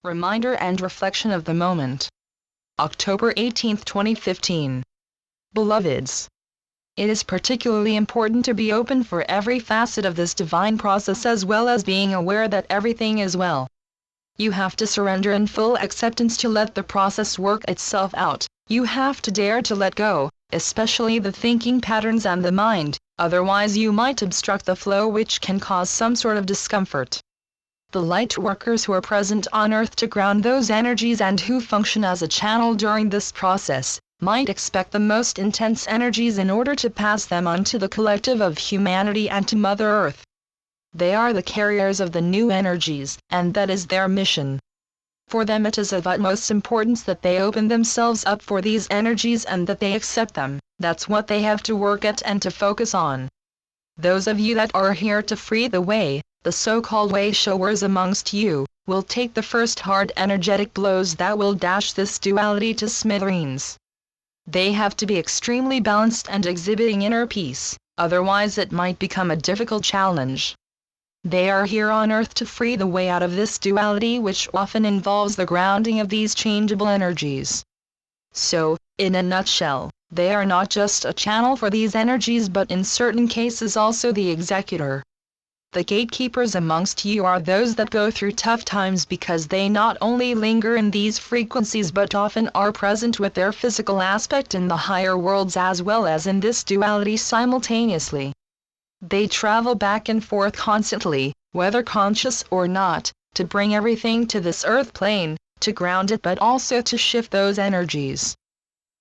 Reminder and reflection of the moment. October 18, 2015. Beloveds, it is particularly important to be open for every facet of this divine process, as well as being aware that everything is well. You have to surrender in full acceptance to let the process work itself out. You have to dare to let go, especially the thinking patterns and the mind, otherwise you might obstruct the flow, which can cause some sort of discomfort. The light workers who are present on Earth to ground those energies and who function as a channel during this process, might expect the most intense energies in order to pass them on to the collective of humanity and to Mother Earth. They are the carriers of the new energies, and that is their mission. For them it is of utmost importance that they open themselves up for these energies and that they accept them. That's what they have to work at and to focus on. Those of you that are here to free the way, the so-called way showers amongst you, will take the first hard energetic blows that will dash this duality to smithereens. They have to be extremely balanced and exhibiting inner peace, otherwise it might become a difficult challenge. They are here on Earth to free the way out of this duality, which often involves the grounding of these changeable energies. So, in a nutshell, they are not just a channel for these energies, but in certain cases also the executor. The gatekeepers amongst you are those that go through tough times because they not only linger in these frequencies but often are present with their physical aspect in the higher worlds as well as in this duality simultaneously. They travel back and forth constantly, whether conscious or not, to bring everything to this earth plane, to ground it but also to shift those energies.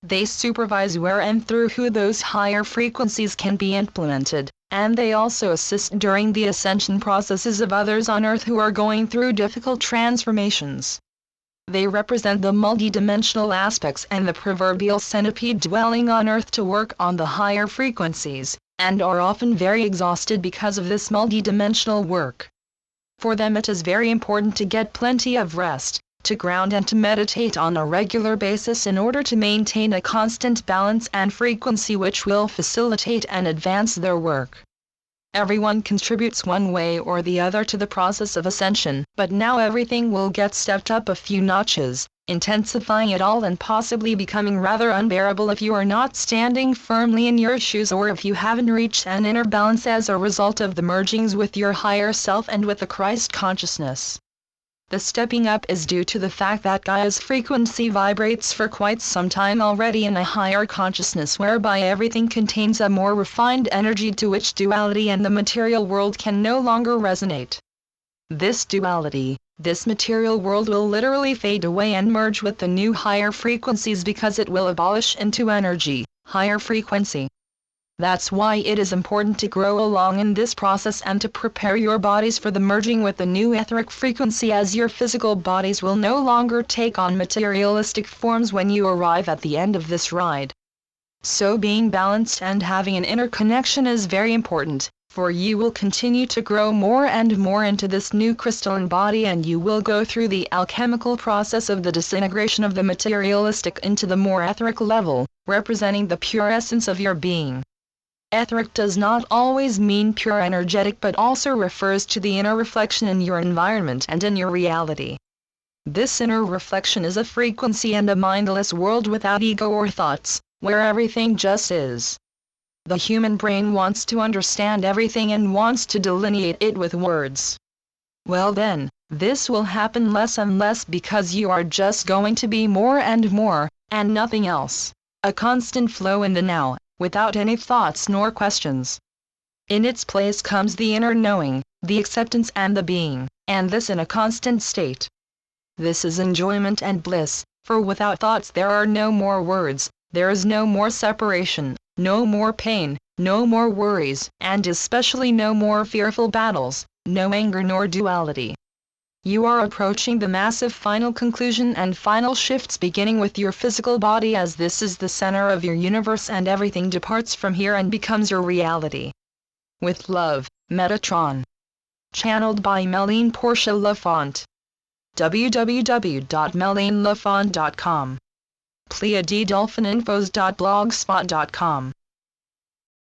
They supervise where and through who those higher frequencies can be implemented, and they also assist during the ascension processes of others on Earth who are going through difficult transformations. They represent the multidimensional aspects and the proverbial centipede dwelling on Earth to work on the higher frequencies, and are often very exhausted because of this multidimensional work. For them it is very important to get plenty of rest, to ground and to meditate on a regular basis in order to maintain a constant balance and frequency which will facilitate and advance their work. Everyone contributes one way or the other to the process of ascension, but now everything will get stepped up a few notches, intensifying it all and possibly becoming rather unbearable if you are not standing firmly in your shoes or if you haven't reached an inner balance as a result of the mergings with your higher self and with the Christ consciousness. The stepping up is due to the fact that Gaia's frequency vibrates for quite some time already in a higher consciousness whereby everything contains a more refined energy to which duality and the material world can no longer resonate. This duality, this material world will literally fade away and merge with the new higher frequencies because it will abolish into energy, higher frequency. That's why it is important to grow along in this process and to prepare your bodies for the merging with the new etheric frequency, as your physical bodies will no longer take on materialistic forms when you arrive at the end of this ride. So being balanced and having an inner connection is very important, for you will continue to grow more and more into this new crystalline body and you will go through the alchemical process of the disintegration of the materialistic into the more etheric level, representing the pure essence of your being. Etheric does not always mean pure energetic but also refers to the inner reflection in your environment and in your reality. This inner reflection is a frequency and a mindless world without ego or thoughts, where everything just is. The human brain wants to understand everything and wants to delineate it with words. Well then, this will happen less and less because you are just going to be more and more, and nothing else. A constant flow in the now, without any thoughts nor questions. In its place comes the inner knowing, the acceptance and the being, and this in a constant state. This is enjoyment and bliss, for without thoughts there are no more words, there is no more separation, no more pain, no more worries, and especially no more fearful battles, no anger nor duality. You are approaching the massive final conclusion and final shifts beginning with your physical body, as this is the center of your universe and everything departs from here and becomes your reality. With love, Metatron. Channeled by Melene Portia Lafont. www.melenelafont.com. PleiaDDolphininfos.blogspot.com